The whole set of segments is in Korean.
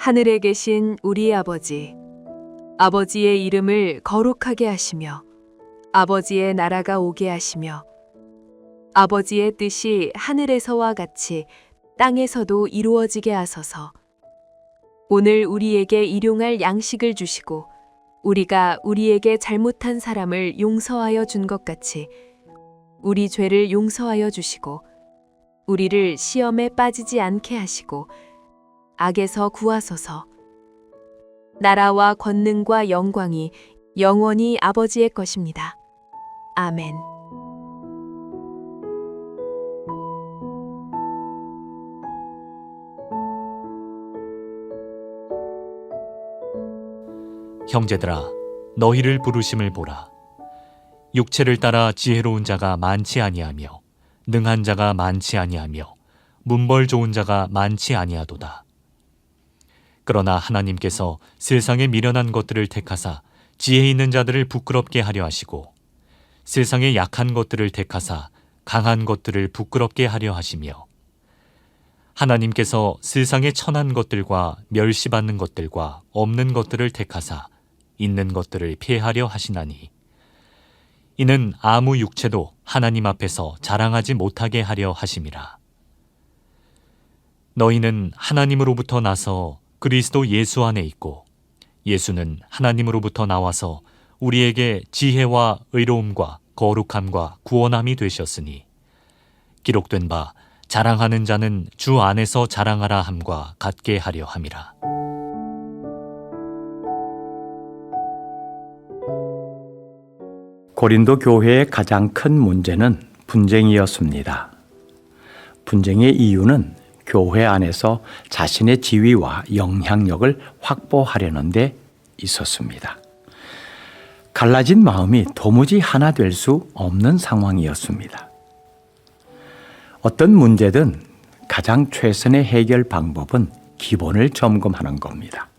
하늘에 계신 우리 아버지, 아버지의 이름을 거룩하게 하시며 아버지의 나라가 오게 하시며 아버지의 뜻이 하늘에서와 같이 땅에서도 이루어지게 하소서. 오늘 우리에게 일용할 양식을 주시고 우리가 우리에게 잘못한 사람을 용서하여 준 것 같이 우리 죄를 용서하여 주시고 우리를 시험에 빠지지 않게 하시고 악에서 구하소서. 나라와 권능과 영광이 영원히 아버지의 것입니다. 아멘. 형제들아, 너희를 부르심을 보라. 육체를 따라 지혜로운 자가 많지 아니하며 능한 자가 많지 아니하며 문벌 좋은 자가 많지 아니하도다. 그러나 하나님께서 세상에 미련한 것들을 택하사 지혜 있는 자들을 부끄럽게 하려 하시고 세상에 약한 것들을 택하사 강한 것들을 부끄럽게 하려 하시며 하나님께서 세상의 천한 것들과 멸시받는 것들과 없는 것들을 택하사 있는 것들을 피하려 하시나니 이는 아무 육체도 하나님 앞에서 자랑하지 못하게 하려 하심이라. 너희는 하나님으로부터 나서 그리스도 예수 안에 있고 예수는 하나님으로부터 나와서 우리에게 지혜와 의로움과 거룩함과 구원함이 되셨으니 기록된 바 자랑하는 자는 주 안에서 자랑하라 함과 같게 하려 함이라. 고린도 교회의 가장 큰 문제는 분쟁이었습니다. 분쟁의 이유는 교회 안에서 자신의 지위와 영향력을 확보하려는 데 있었습니다. 갈라진 마음이 도무지 하나 될 수 없는 상황이었습니다. 어떤 문제든 가장 최선의 해결 방법은 기본을 점검하는 겁니다.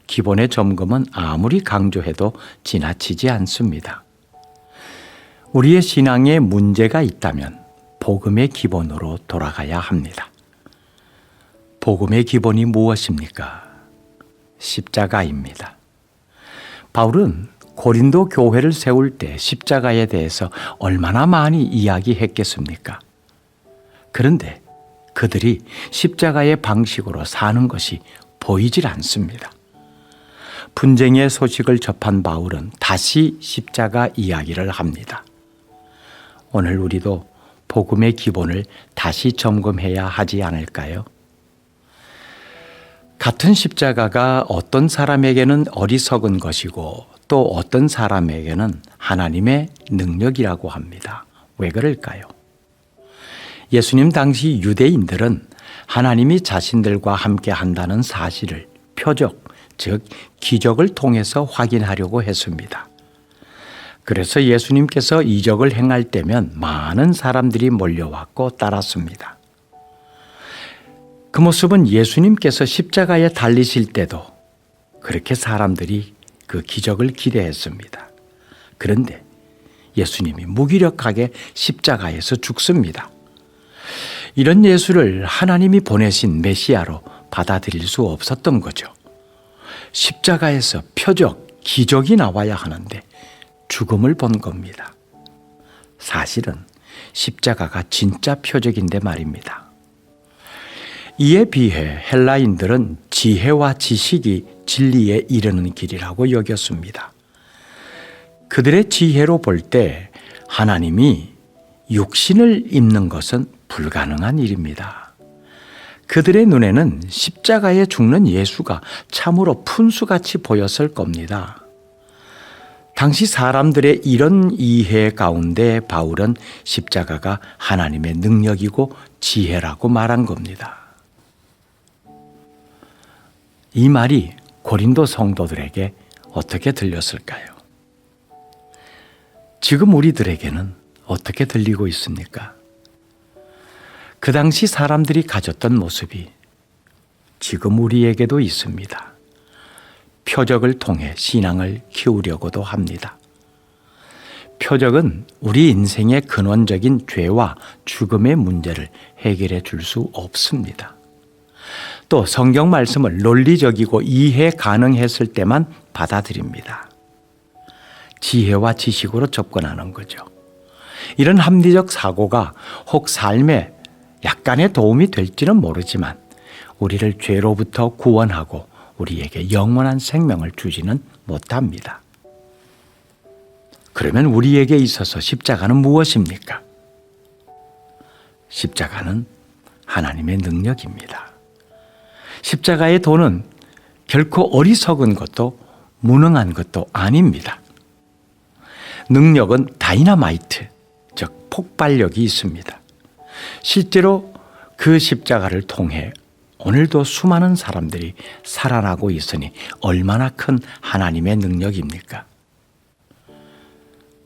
기본의 점검은 아무리 강조해도 지나치지 않습니다. 우리의 신앙에 문제가 있다면 복음의 기본으로 돌아가야 합니다. 복음의 기본이 무엇입니까? 십자가입니다. 바울은 고린도 교회를 세울 때 십자가에 대해서 얼마나 많이 이야기했겠습니까? 그런데 그들이 십자가의 방식으로 사는 것이 보이질 않습니다. 분쟁의 소식을 접한 바울은 다시 십자가 이야기를 합니다. 오늘 우리도 복음의 기본을 다시 점검해야 하지 않을까요? 같은 십자가가 어떤 사람에게는 어리석은 것이고 또 어떤 사람에게는 하나님의 능력이라고 합니다. 왜 그럴까요? 예수님 당시 유대인들은 하나님이 자신들과 함께 한다는 사실을 표적, 즉 기적을 통해서 확인하려고 했습니다. 그래서 예수님께서 이적을 행할 때면 많은 사람들이 몰려왔고 따랐습니다. 그 모습은 예수님께서 십자가에 달리실 때도 그렇게 사람들이 그 기적을 기대했습니다. 그런데 예수님이 무기력하게 십자가에서 죽습니다. 이런 예수를 하나님이 보내신 메시아로 받아들일 수 없었던 거죠. 십자가에서 표적, 기적이 나와야 하는데 죽음을 본 겁니다. 사실은 십자가가 진짜 표적인데 말입니다. 이에 비해 헬라인들은 지혜와 지식이 진리에 이르는 길이라고 여겼습니다. 그들의 지혜로 볼 때 하나님이 육신을 입는 것은 불가능한 일입니다. 그들의 눈에는 십자가에 죽는 예수가 참으로 푼수같이 보였을 겁니다. 당시 사람들의 이런 이해 가운데 바울은 십자가가 하나님의 능력이고 지혜라고 말한 겁니다. 이 말이 고린도 성도들에게 어떻게 들렸을까요? 지금 우리들에게는 어떻게 들리고 있습니까? 그 당시 사람들이 가졌던 모습이 지금 우리에게도 있습니다. 표적을 통해 신앙을 키우려고도 합니다. 표적은 우리 인생의 근원적인 죄와 죽음의 문제를 해결해 줄 수 없습니다. 또 성경 말씀을 논리적이고 이해 가능했을 때만 받아들입니다. 지혜와 지식으로 접근하는 거죠. 이런 합리적 사고가 혹 삶에 약간의 도움이 될지는 모르지만 우리를 죄로부터 구원하고 우리에게 영원한 생명을 주지는 못합니다. 그러면 우리에게 있어서 십자가는 무엇입니까? 십자가는 하나님의 능력입니다. 십자가의 도는 결코 어리석은 것도 무능한 것도 아닙니다. 능력은 다이너마이트, 즉 폭발력이 있습니다. 실제로 그 십자가를 통해 오늘도 수많은 사람들이 살아나고 있으니 얼마나 큰 하나님의 능력입니까?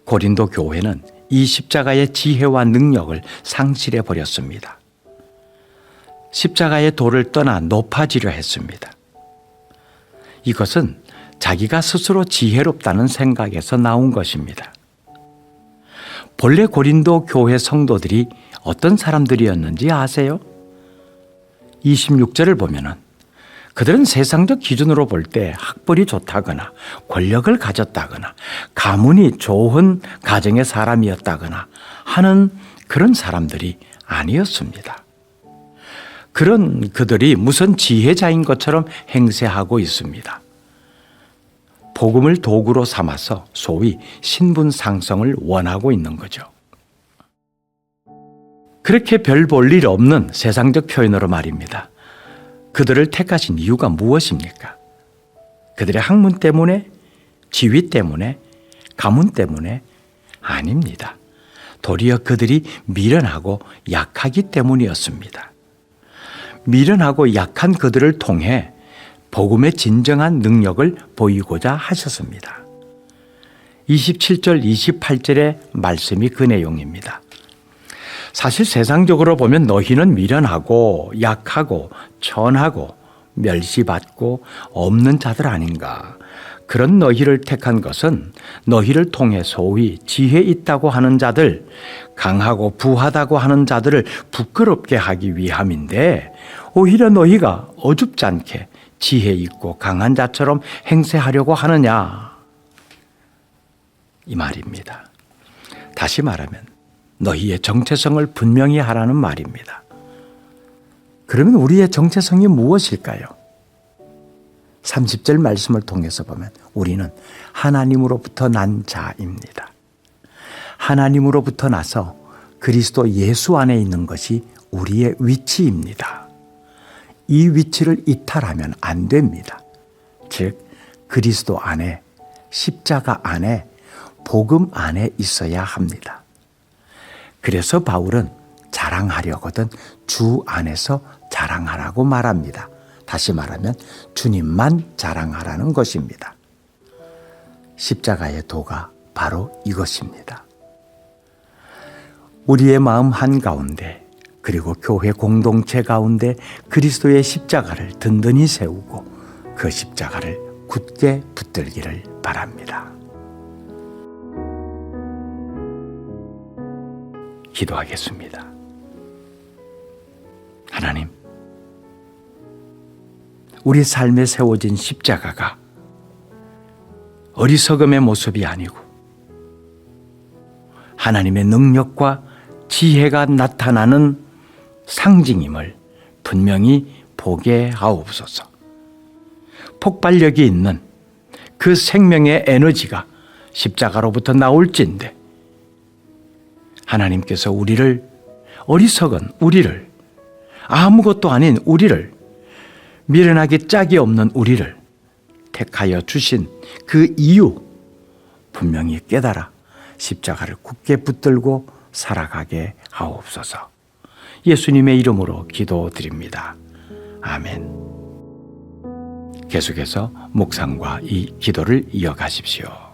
고린도 교회는 이 십자가의 지혜와 능력을 상실해 버렸습니다. 십자가의 도를 떠나 높아지려 했습니다. 이것은 자기가 스스로 지혜롭다는 생각에서 나온 것입니다. 본래 고린도 교회 성도들이 어떤 사람들이었는지 아세요? 26절을 보면은 그들은 세상적 기준으로 볼 때 학벌이 좋다거나 권력을 가졌다거나 가문이 좋은 가정의 사람이었다거나 하는 그런 사람들이 아니었습니다. 그런 그들이 무슨 지혜자인 것처럼 행세하고 있습니다. 복음을 도구로 삼아서 소위 신분 상승을 원하고 있는 거죠. 그렇게 별 볼 일 없는 세상적 표현으로 말입니다. 그들을 택하신 이유가 무엇입니까? 그들의 학문 때문에? 지위 때문에? 가문 때문에? 아닙니다. 도리어 그들이 미련하고 약하기 때문이었습니다. 미련하고 약한 그들을 통해 복음의 진정한 능력을 보이고자 하셨습니다. 27절, 28절의 말씀이 그 내용입니다. 사실 세상적으로 보면 너희는 미련하고 약하고 천하고 멸시받고 없는 자들 아닌가. 그런 너희를 택한 것은 너희를 통해 소위 지혜 있다고 하는 자들, 강하고 부하다고 하는 자들을 부끄럽게 하기 위함인데 오히려 너희가 어줍지 않게 지혜 있고 강한 자처럼 행세하려고 하느냐. 이 말입니다. 다시 말하면 너희의 정체성을 분명히 하라는 말입니다. 그러면 우리의 정체성이 무엇일까요? 30절 말씀을 통해서 보면 우리는 하나님으로부터 난 자입니다. 하나님으로부터 나서 그리스도 예수 안에 있는 것이 우리의 위치입니다. 이 위치를 이탈하면 안 됩니다. 즉 그리스도 안에, 십자가 안에, 복음 안에 있어야 합니다. 그래서 바울은 자랑하려거든 주 안에서 자랑하라고 말합니다. 다시 말하면 주님만 자랑하라는 것입니다. 십자가의 도가 바로 이것입니다. 우리의 마음 한가운데 그리고 교회 공동체 가운데 그리스도의 십자가를 든든히 세우고 그 십자가를 굳게 붙들기를 바랍니다. 기도하겠습니다. 하나님, 우리 삶에 세워진 십자가가 어리석음의 모습이 아니고 하나님의 능력과 지혜가 나타나는 상징임을 분명히 보게 하옵소서. 폭발력이 있는 그 생명의 에너지가 십자가로부터 나올진대 하나님께서 우리를, 어리석은 우리를, 아무것도 아닌 우리를, 미련하기 짝이 없는 우리를 택하여 주신 그 이유 분명히 깨달아 십자가를 굳게 붙들고 살아가게 하옵소서. 예수님의 이름으로 기도드립니다. 아멘. 계속해서 묵상과 이 기도를 이어가십시오.